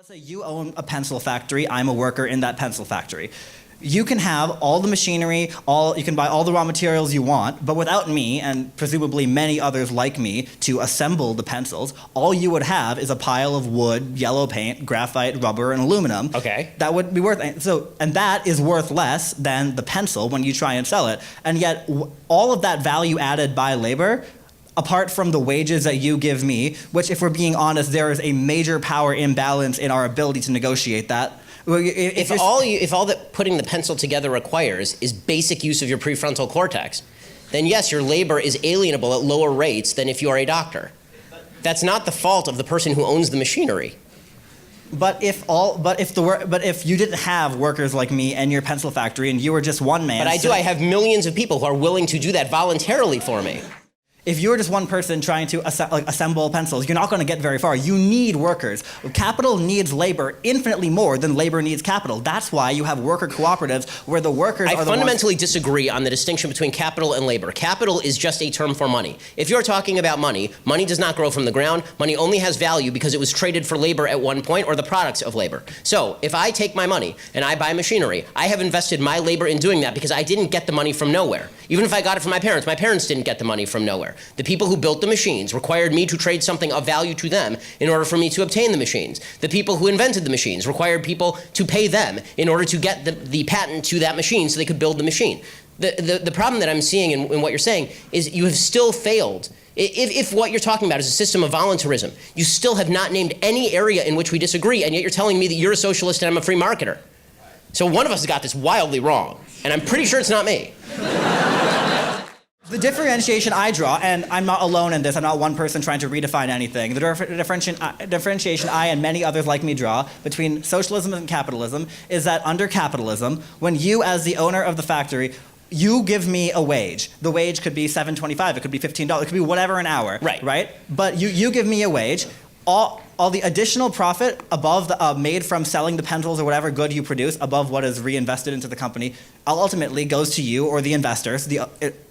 let's say you own a pencil factory, I'm a worker in that pencil factory. You can have all the machinery, you can buy all the raw materials you want, but without me, and presumably many others like me, to assemble the pencils, all you would have is a pile of wood, yellow paint, graphite, rubber, and aluminum. Okay. That would be worth, and that is worth less than the pencil when you try and sell it. And yet, all of that value added by labor, apart from the wages that you give me, which if we're being honest, there is a major power imbalance in our ability to negotiate that. If all that putting the pencil together requires is basic use of your prefrontal cortex, then yes, your labor is alienable at lower rates than if you are a doctor. That's not the fault of the person who owns the machinery. But if you didn't have workers like me and your pencil factory, and you were just one man. But I do. I have millions of people who are willing to do that voluntarily for me. If you're just one person trying to assemble pencils, you're not going to get very far. You need workers. Capital needs labor infinitely more than labor needs capital. That's why you have worker cooperatives where the workers are the ones. I fundamentally disagree on the distinction between capital and labor. Capital is just a term for money. If you're talking about money, money does not grow from the ground. Money only has value because it was traded for labor at one point or the products of labor. So if I take my money and I buy machinery, I have invested my labor in doing that because I didn't get the money from nowhere. Even if I got it from my parents didn't get the money from nowhere. The people who built the machines required me to trade something of value to them in order for me to obtain the machines. The people who invented the machines required people to pay them in order to get the patent to that machine so they could build the machine. The problem that I'm seeing in what you're saying is you have still failed. If what you're talking about is a system of voluntarism, you still have not named any area in which we disagree, and yet you're telling me that you're a socialist and I'm a free marketer. So one of us has got this wildly wrong, and I'm pretty sure it's not me. The differentiation I draw, and I'm not alone in this, I'm not one person trying to redefine anything, the differentiation I and many others like me draw between socialism and capitalism is that under capitalism, when you as the owner of the factory, you give me a wage. The wage could be $7.25, it could be $15, it could be whatever an hour, right? But you give me a wage. All the additional profit above made from selling the pencils or whatever good you produce above what is reinvested into the company ultimately goes to you or the investors,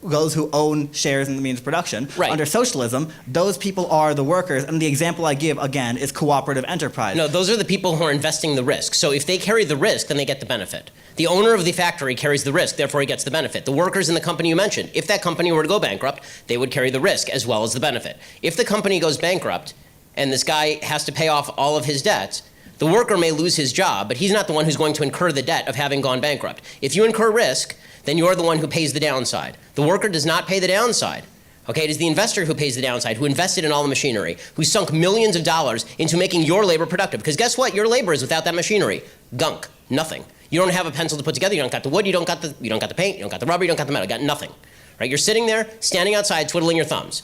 those who own shares in the means of production. Right. Under socialism, those people are the workers, and the example I give, again, is cooperative enterprise. No, those are the people who are investing the risk. So if they carry the risk, then they get the benefit. The owner of the factory carries the risk, therefore he gets the benefit. The workers in the company you mentioned, if that company were to go bankrupt, they would carry the risk as well as the benefit. If the company goes bankrupt, and this guy has to pay off all of his debts, the worker may lose his job, but he's not the one who's going to incur the debt of having gone bankrupt. If you incur risk, then you're the one who pays the downside. The worker does not pay the downside. Okay, it is the investor who pays the downside, who invested in all the machinery, who sunk millions of dollars into making your labor productive. Because guess what? Your labor is without that machinery. Gunk. Nothing. You don't have a pencil to put together. You don't got the wood. You don't got the paint. You don't got the rubber. You don't got the metal. You got nothing. Right? You're sitting there, standing outside, twiddling your thumbs.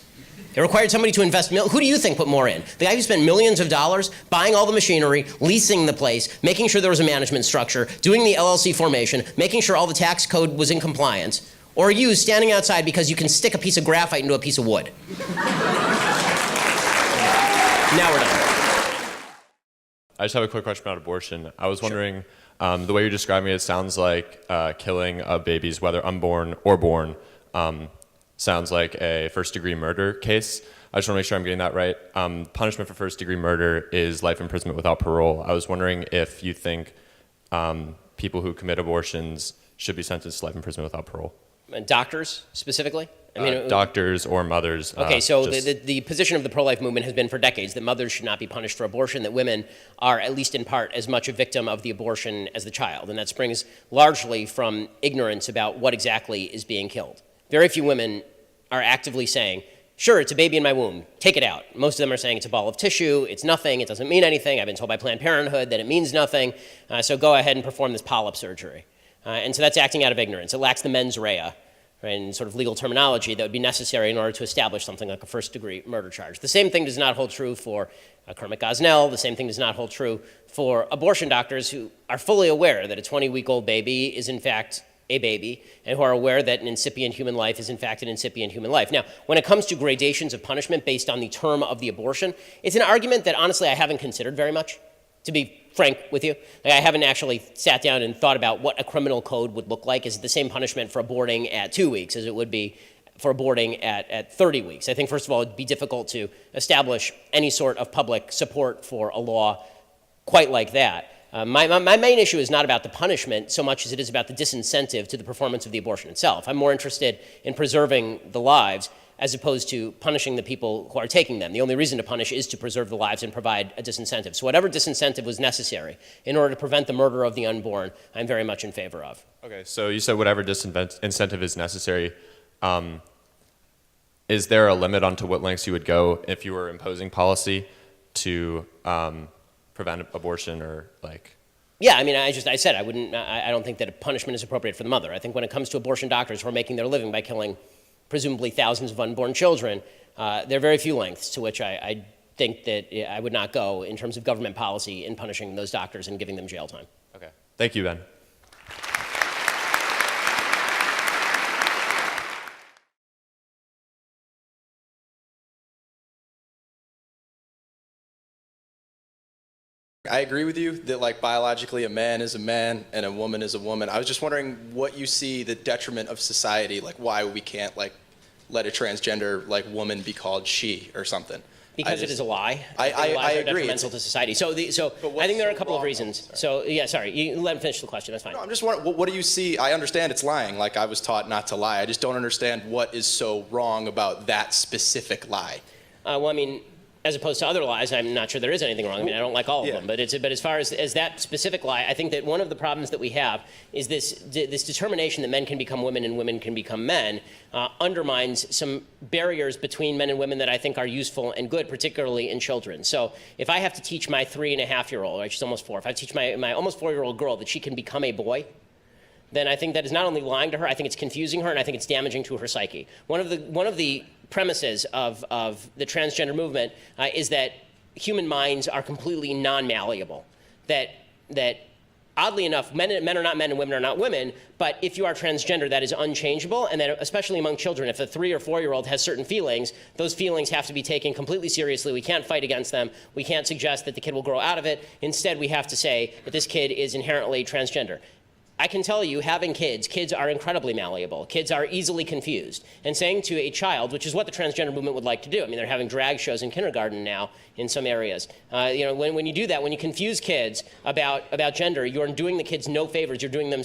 It required somebody to invest, who do you think put more in? The guy who spent millions of dollars buying all the machinery, leasing the place, making sure there was a management structure, doing the LLC formation, making sure all the tax code was in compliance, or you standing outside because you can stick a piece of graphite into a piece of wood? Now we're done. I just have a quick question about abortion. I was wondering, the way you're describing it sounds like killing of babies, whether unborn or born, sounds like a first-degree murder case. I just want to make sure I'm getting that right. Punishment for first-degree murder is life imprisonment without parole. I was wondering if you think people who commit abortions should be sentenced to life imprisonment without parole. Doctors, specifically? I mean, doctors or mothers. Okay, so the position of the pro-life movement has been for decades that mothers should not be punished for abortion, that women are, at least in part, as much a victim of the abortion as the child. And that springs largely from ignorance about what exactly is being killed. Very few women are actively saying, sure, it's a baby in my womb, take it out. Most of them are saying it's a ball of tissue, it's nothing, it doesn't mean anything. I've been told by Planned Parenthood that it means nothing, so go ahead and perform this polyp surgery. And so that's acting out of ignorance. It lacks the mens rea, right, and sort of legal terminology that would be necessary in order to establish something like a first-degree murder charge. The same thing does not hold true for Kermit Gosnell. The same thing does not hold true for abortion doctors who are fully aware that a 20-week-old baby is in fact a baby, and who are aware that an incipient human life is in fact an incipient human life. Now, when it comes to gradations of punishment based on the term of the abortion, it's an argument that honestly I haven't considered very much, to be frank with you. Like, I haven't actually sat down and thought about what a criminal code would look like. Is it the same punishment for aborting at 2 weeks as it would be for aborting at 30 weeks? I think, first of all, it'd be difficult to establish any sort of public support for a law quite like that. My main issue is not about the punishment so much as it is about the disincentive to the performance of the abortion itself. I'm more interested in preserving the lives as opposed to punishing the people who are taking them. The only reason to punish is to preserve the lives and provide a disincentive. So whatever disincentive was necessary in order to prevent the murder of the unborn, I'm very much in favor of. Okay, so you said whatever disincentive is necessary. Is there a limit onto what lengths you would go if you were imposing policy to prevent abortion or like? Yeah, I mean, I said I don't think that a punishment is appropriate for the mother. I think when it comes to abortion doctors who are making their living by killing presumably thousands of unborn children, there are very few lengths to which I think that I would not go in terms of government policy in punishing those doctors and giving them jail time. Okay, thank you, Ben. I agree with you that like biologically a man is a man and a woman is a woman. I was just wondering what you see the detriment of society, like why we can't like let a transgender like woman be called she or something. Because it is a lie. I agree. Detrimental to society. So I think there are a couple of reasons. So yeah, sorry, you let him finish the question. That's fine. No, I'm just wondering, what do you see? I understand it's lying. Like I was taught not to lie. I just don't understand what is so wrong about that specific lie. Well, I mean, as opposed to other lies, I'm not sure there is anything wrong. I mean, I don't like all of them, but as far as that specific lie, I think that one of the problems that we have is this determination that men can become women and women can become men undermines some barriers between men and women that I think are useful and good, particularly in children. So if I have to teach my 3.5-year-old, right, she's almost 4, if I teach my almost 4-year-old girl that she can become a boy, then I think that is not only lying to her, I think it's confusing her, and I think it's damaging to her psyche. One of the premises of the transgender movement is that human minds are completely non-malleable. That oddly enough, men are not men and women are not women, but if you are transgender, that is unchangeable, and that especially among children, if a 3 or 4-year-old has certain feelings, those feelings have to be taken completely seriously. We can't fight against them. We can't suggest that the kid will grow out of it. Instead, we have to say that this kid is inherently transgender. I can tell you, having kids are incredibly malleable. Kids are easily confused. And saying to a child, which is what the transgender movement would like to do, I mean, they're having drag shows in kindergarten now in some areas. When you do that, when you confuse kids about gender, you're doing the kids no favors. You're doing them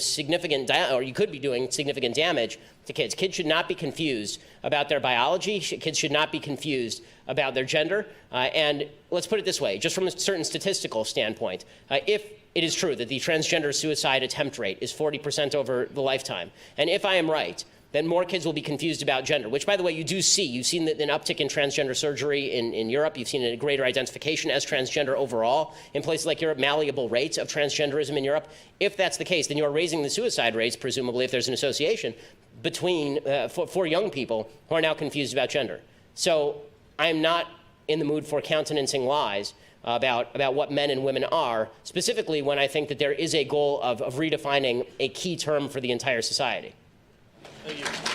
or you could be doing significant damage to kids. Kids should not be confused about their biology. Kids should not be confused about their gender. And let's put it this way, just from a certain statistical standpoint, if it is true that the transgender suicide attempt rate is 40% over the lifetime, and if I am right, then more kids will be confused about gender, which, by the way, you do see. You've seen an uptick in transgender surgery in Europe. You've seen a greater identification as transgender overall in places like Europe, malleable rates of transgenderism in Europe. If that's the case, then you're raising the suicide rates, presumably, if there's an association between for young people who are now confused about gender. So I am not in the mood for countenancing lies about what men and women are, specifically when I think that there is a goal of redefining a key term for the entire society. Thank you.